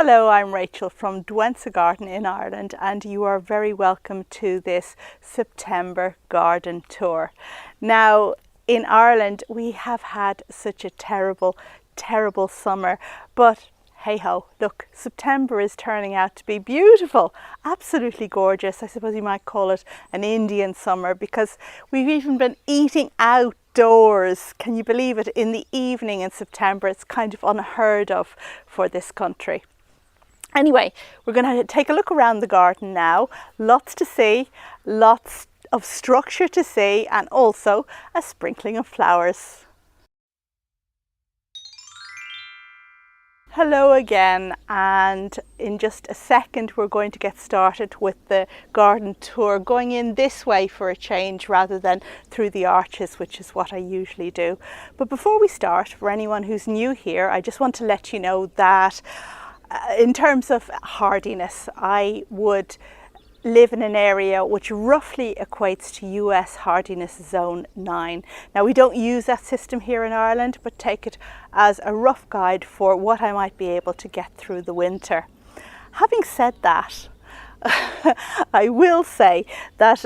Hello, I'm Rachel from Douentza Garden in Ireland, and you are very welcome to this September garden tour. Now, in Ireland, we have had such a terrible summer, but hey ho, look, September is turning out to be beautiful, absolutely gorgeous. I suppose you might call it an Indian summer because we've even been eating outdoors. Can you believe it? In the evening in September, it's kind of unheard of for this country. Anyway, we're going to take a look around the garden now. Lots to see, lots of structure to see, and also a sprinkling of flowers. Hello again, and in just a second we're going to get started with the garden tour, going in this way for a change rather than through the arches, which is what I usually do. But before we start, for anyone who's new here, I just want to let you know that in terms of hardiness, I would live in an area which roughly equates to US hardiness zone 9. Now, we don't use that system here in Ireland, but take it as a rough guide for what I might be able to get through the winter. Having said that, I will say that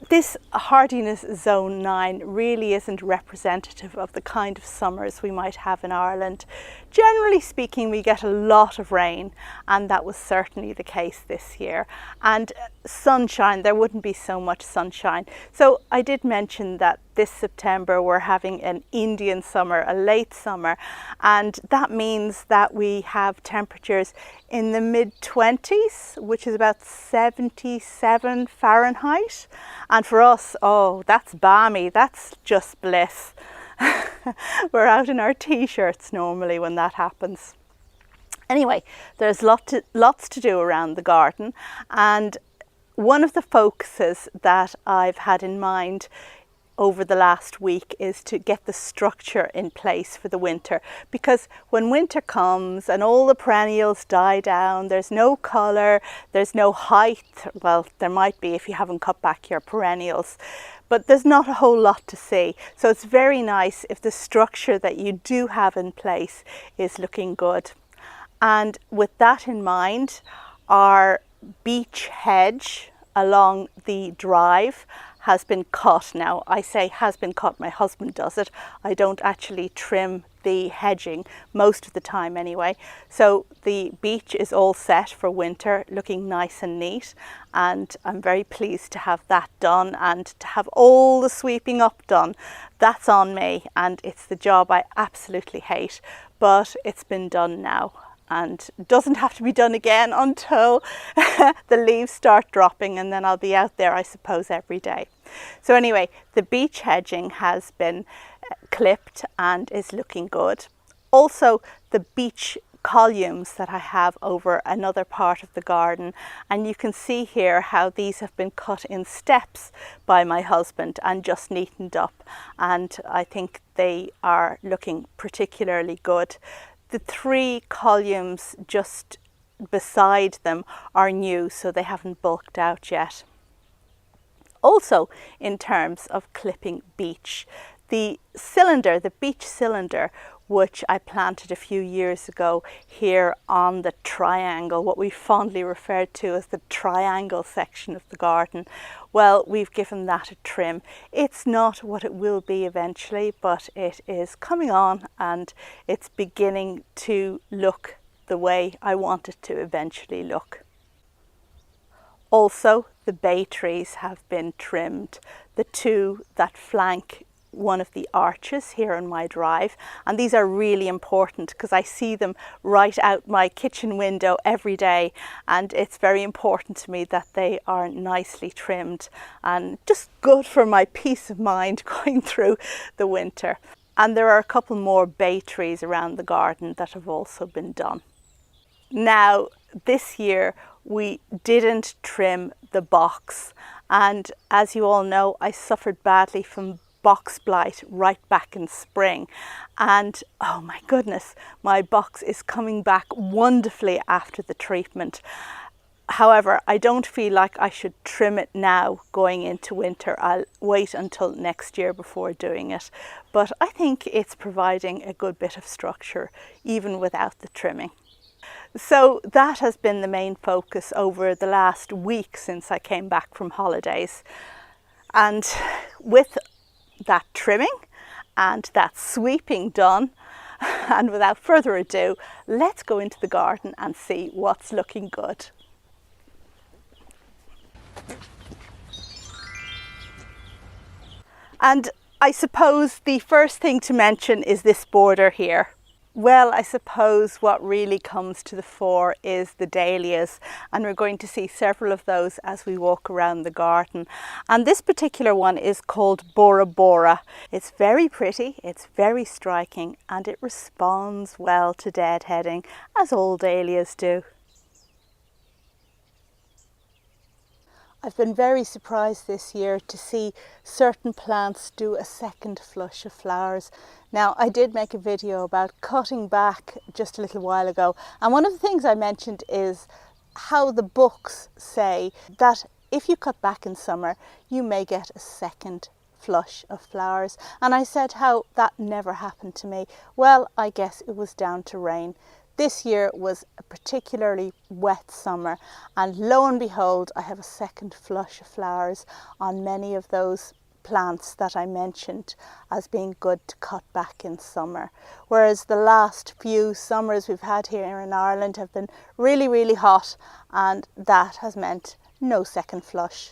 this hardiness zone 9 really isn't representative of the kind of summers we might have in Ireland. Generally speaking, we get a lot of rain, and that was certainly the case this year. And sunshine, there wouldn't be so much sunshine. So I did mention that this September we're having an Indian summer, a late summer, and that means that we have temperatures in the mid-20s, which is about 77 Fahrenheit. And for us, oh, that's balmy, that's just bliss. We're out in our t-shirts normally when that happens. Anyway, there's lots to do around the garden, and one of the focuses that I've had in mind over the last week is to get the structure in place for the winter, because when winter comes and all the perennials die down, there's no colour, there's no height. Well, there might be if you haven't cut back your perennials, but there's not a whole lot to see. So it's very nice if the structure that you do have in place is looking good. And with that in mind, our beech hedge along the drive has been cut. Now, I say has been cut, my husband does it. I don't actually trim the hedging most of the time anyway. So the beech is all set for winter, looking nice and neat, and I'm very pleased to have that done and to have all the sweeping up done. That's on me, and it's the job I absolutely hate, but it's been done now. And doesn't have to be done again until the leaves start dropping, and then I'll be out there, I suppose, every day. So anyway, the beech hedging has been clipped and is looking good. Also, the beech columns that I have over another part of the garden, and you can see here how these have been cut in steps by my husband and just neatened up, and I think they are looking particularly good. The 3 columns just beside them are new, so they haven't bulked out yet. Also, in terms of clipping beech, the beech cylinder, which I planted a few years ago here on the triangle, what we fondly referred to as the triangle section of the garden, well, we've given that a trim. It's not what it will be eventually, but it is coming on and it's beginning to look the way I want it to eventually look. Also, the bay trees have been trimmed, the 2 that flank one of the arches here on my drive, and these are really important because I see them right out my kitchen window every day, and it's very important to me that they are nicely trimmed and just good for my peace of mind going through the winter. And there are a couple more bay trees around the garden that have also been done. Now, this year we didn't trim the box, and as you all know, I suffered badly from box blight right back in spring, and oh my goodness, my box is coming back wonderfully after the treatment. However, I don't feel like I should trim it now going into winter. I'll wait until next year before doing it, but I think it's providing a good bit of structure even without the trimming. So that has been the main focus over the last week since I came back from holidays. And with that trimming and that sweeping done, and without further ado, let's go into the garden and see what's looking good. And I suppose the first thing to mention is this border here. Well, I suppose what really comes to the fore is the dahlias, and we're going to see several of those as we walk around the garden. And this particular one is called Bora Bora. It's very pretty, it's very striking, and it responds well to deadheading, as all dahlias do. I've been very surprised this year to see certain plants do a second flush of flowers. Now, I did make a video about cutting back just a little while ago, and one of the things I mentioned is how the books say that if you cut back in summer, you may get a second flush of flowers. And I said how that never happened to me. Well, I guess it was down to rain. This year was a particularly wet summer, and lo and behold, I have a second flush of flowers on many of those plants that I mentioned as being good to cut back in summer. Whereas the last few summers we've had here in Ireland have been really, really hot, and that has meant no second flush.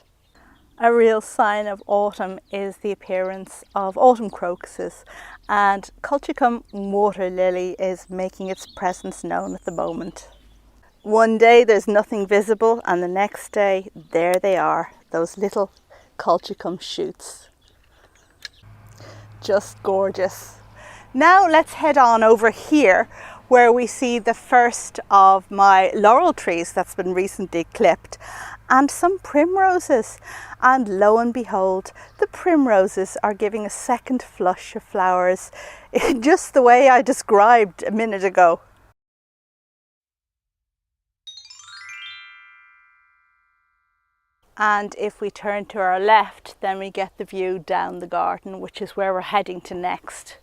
A real sign of autumn is the appearance of autumn crocuses, and Colchicum water lily is making its presence known at the moment. One day there's nothing visible, and the next day there they are, those little Colchicum shoots. Just gorgeous. Now let's head on over here where we see the first of my laurel trees that's been recently clipped, and some primroses. And lo and behold, the primroses are giving a second flush of flowers, just the way I described a minute ago. And if we turn to our left, then we get the view down the garden, which is where we're heading to next.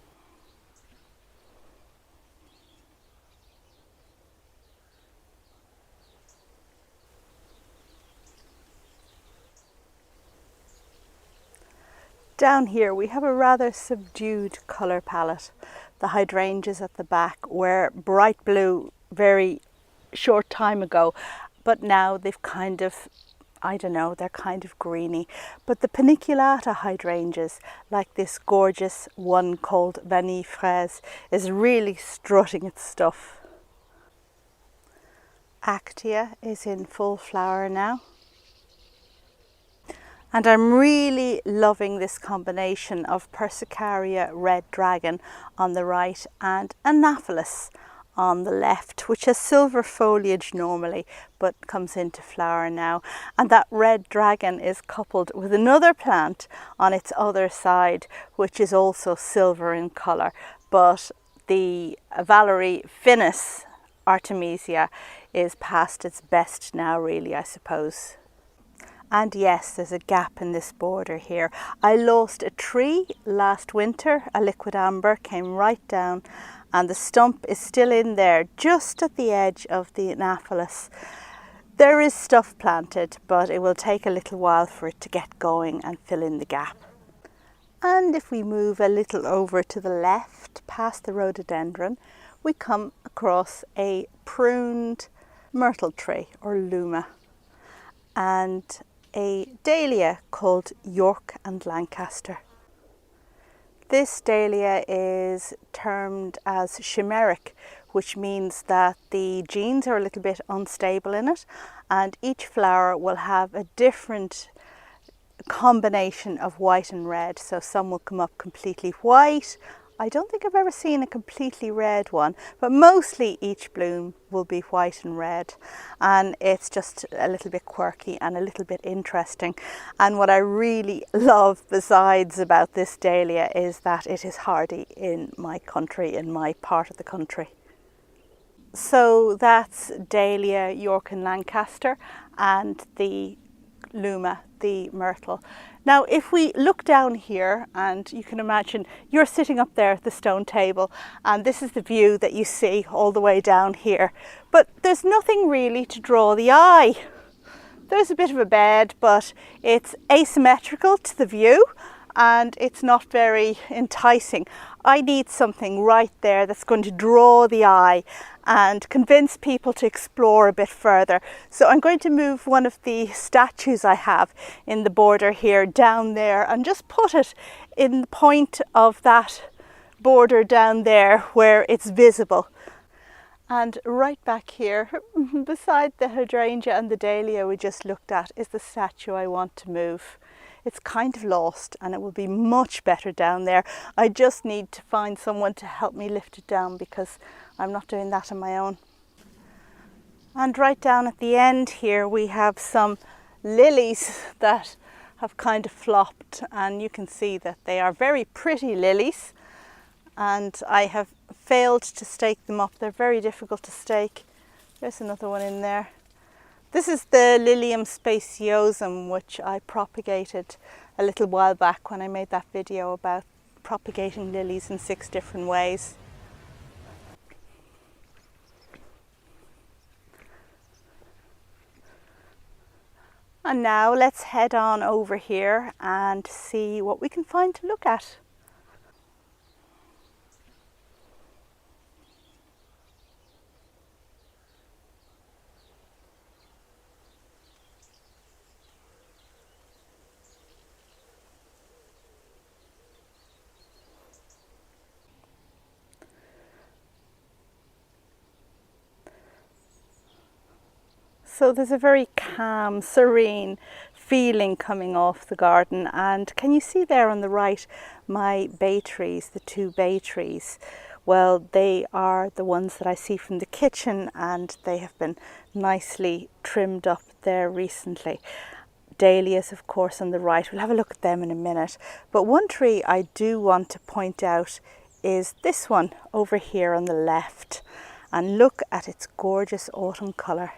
Down here we have a rather subdued colour palette. The hydrangeas at the back were bright blue very short time ago, but now they've kind of, I don't know, they're kind of greeny. But the paniculata hydrangeas, like this gorgeous one called Vanille Fraise, is really strutting its stuff. Actea is in full flower now. And I'm really loving this combination of Persicaria Red Dragon on the right and Anaphyllus on the left, which has silver foliage normally but comes into flower now. And that Red Dragon is coupled with another plant on its other side, which is also silver in colour. But the Valerie Finis Artemisia is past its best now, really, I suppose. And yes, there's a gap in this border here. I lost a tree last winter, a liquid amber, came right down, and the stump is still in there, just at the edge of the Anaphyllus. There is stuff planted, but it will take a little while for it to get going and fill in the gap. And if we move a little over to the left, past the rhododendron, we come across a pruned myrtle tree, or luma, and a dahlia called York and Lancaster. This dahlia is termed as chimeric, which means that the genes are a little bit unstable in it, and each flower will have a different combination of white and red. So some will come up completely white. I don't think I've ever seen a completely red one, but mostly each bloom will be white and red, and it's just a little bit quirky and a little bit interesting. And what I really love besides about this dahlia is that it is hardy in my country, in my part of the country. So that's dahlia, York and Lancaster, and the luma, the myrtle. Now, if we look down here, and you can imagine you're sitting up there at the stone table, and this is the view that you see all the way down here, but there's nothing really to draw the eye. There's a bit of a bed, but it's asymmetrical to the view and it's not very enticing. I need something right there that's going to draw the eye and convince people to explore a bit further. So I'm going to move one of the statues I have in the border here down there and just put it in the point of that border down there where it's visible. And right back here, beside the hydrangea and the dahlia we just looked at, is the statue I want to move. It's kind of lost and it will be much better down there. I just need to find someone to help me lift it down because I'm not doing that on my own. And right down at the end here we have some lilies that have kind of flopped, and you can see that they are very pretty lilies, and I have failed to stake them up. They're very difficult to stake. There's another one in there. This is the Lilium speciosum, which I propagated a little while back when I made that video about propagating lilies in 6 different ways. And now let's head on over here and see what we can find to look at. So there's a very calm, serene feeling coming off the garden, and can you see there on the right my bay trees, the 2 bay trees? Well, they are the ones that I see from the kitchen, and they have been nicely trimmed up there recently. Dahlias, of course, on the right. We'll have a look at them in a minute. But one tree I do want to point out is this one over here on the left, and look at its gorgeous autumn colour.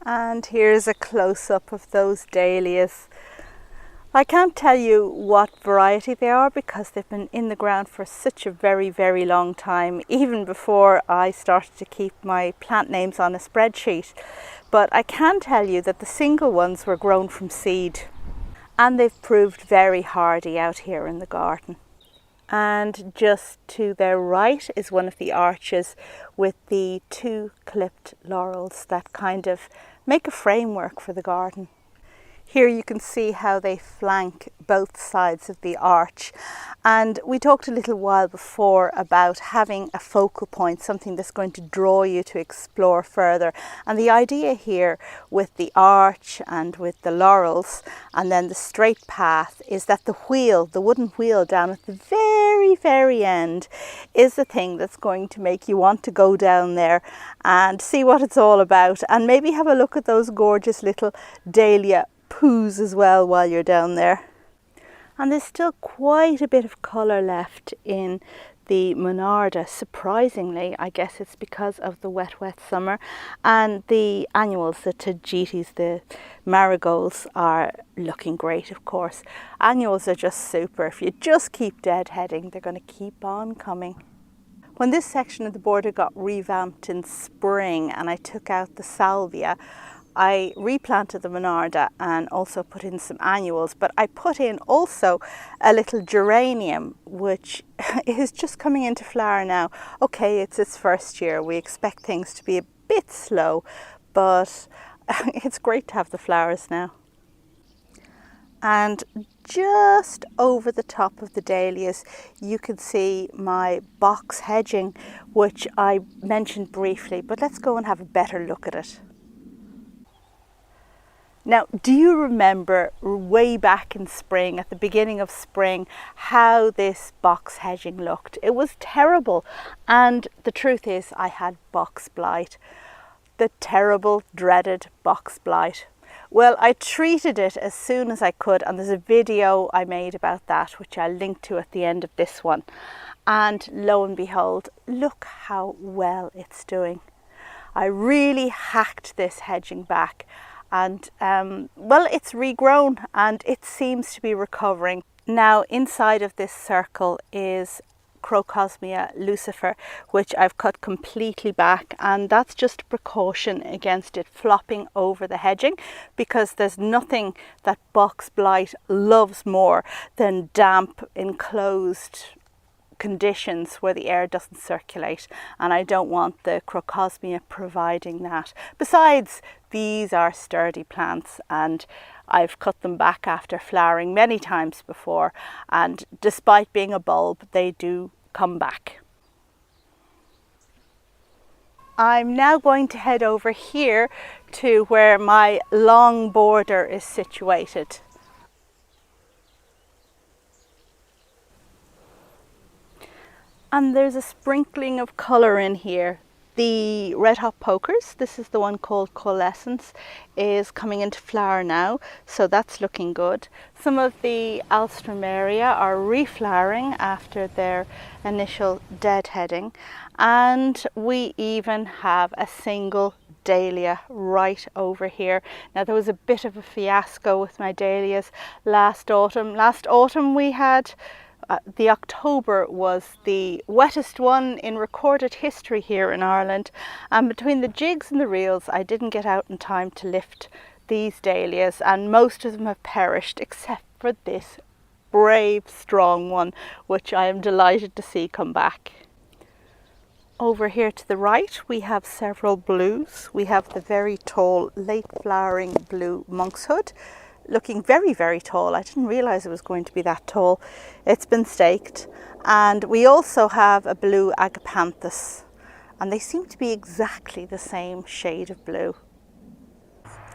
And here's a close-up of those dahlias. I can't tell you what variety they are because they've been in the ground for such a very, very long time, even before I started to keep my plant names on a spreadsheet. But I can tell you that the single ones were grown from seed, and they've proved very hardy out here in the garden. And just to their right is one of the arches with the 2 clipped laurels that kind of make a framework for the garden. Here you can see how they flank both sides of the arch, and we talked a little while before about having a focal point, something that's going to draw you to explore further. And the idea here with the arch and with the laurels and then the straight path is that the wheel, the wooden wheel down at the very, very end, is the thing that's going to make you want to go down there and see what it's all about, and maybe have a look at those gorgeous little dahlia poos as well while you're down there. And there's still quite a bit of colour left in the monarda, surprisingly. I guess it's because of the wet summer. And the annuals, the tagetes, the marigolds, are looking great, of course. Annuals are just super. If you just keep deadheading, they're going to keep on coming. When this section of the border got revamped in spring and I took out the salvia, I replanted the monarda and also put in some annuals, but I put in also a little geranium, which is just coming into flower now. Okay, it's its first year. We expect things to be a bit slow, but it's great to have the flowers now. And just over the top of the dahlias, you can see my box hedging, which I mentioned briefly, but let's go and have a better look at it. Now, do you remember way back in spring, at the beginning of spring, how this box hedging looked? It was terrible, and the truth is I had box blight, the terrible, dreaded box blight. Well, I treated it as soon as I could, and there's a video I made about that which I'll link to at the end of this one. And lo and behold, look how well it's doing. I really hacked this hedging back, and well, it's regrown and it seems to be recovering. Now inside of this circle is Crocosmia lucifer, which I've cut completely back, and that's just a precaution against it flopping over the hedging, because there's nothing that box blight loves more than damp enclosed conditions where the air doesn't circulate, and I don't want the Crocosmia providing that. Besides, these are sturdy plants and I've cut them back after flowering many times before, and despite being a bulb, they do come back. I'm now going to head over here to where my long border is situated. And there's a sprinkling of colour in here. The red hot pokers, this is the one called coalescence, is coming into flower now, so that's looking good. Some of the alstroemeria are reflowering after their initial deadheading, and we even have a single dahlia right over here. Now there was a bit of a fiasco with my dahlias last autumn. Last autumn we had the October was the wettest one in recorded history here in Ireland, and between the jigs and the reels I didn't get out in time to lift these dahlias, and most of them have perished except for this brave strong one, which I am delighted to see come back. Over here to the right we have several blues. We have the very tall late flowering blue monkshood, looking very, very tall. I didn't realize it was going to be that tall. It's been staked. And we also have a blue agapanthus, and they seem to be exactly the same shade of blue.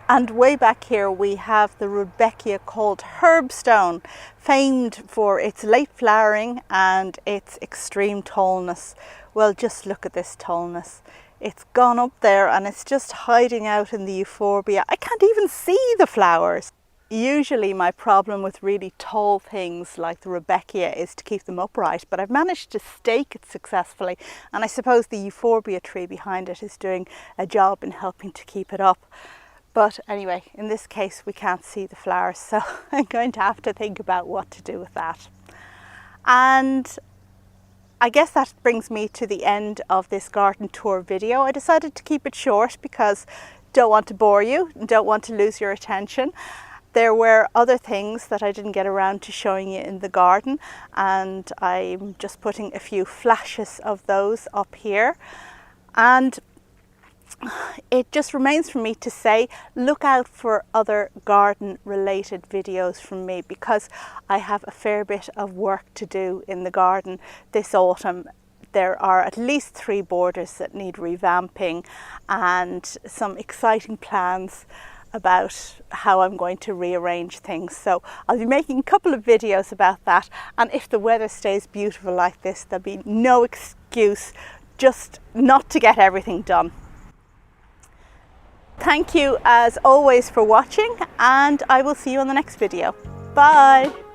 And way back here we have the rudbeckia called herbstone, famed for its late flowering and its extreme tallness. Well, just look at this tallness. It's gone up there and it's just hiding out in the euphorbia. I can't even see the flowers. Usually my problem with really tall things like the rudbeckia is to keep them upright, but I've managed to stake it successfully, and I suppose the euphorbia tree behind it is doing a job in helping to keep it up. But anyway, in this case we can't see the flowers, so I'm going to have to think about what to do with that. And I guess that brings me to the end of this garden tour video. I decided to keep it short because don't want to bore you, don't want to lose your attention. There were other things that I didn't get around to showing you in the garden, and I'm just putting a few flashes of those up here. And it just remains for me to say, look out for other garden related videos from me, because I have a fair bit of work to do in the garden this autumn. There are at least 3 borders that need revamping and some exciting plans about how I'm going to rearrange things. So I'll be making a couple of videos about that, and if the weather stays beautiful like this, there'll be no excuse just not to get everything done. Thank you as always for watching, and I will see you on the next video. Bye!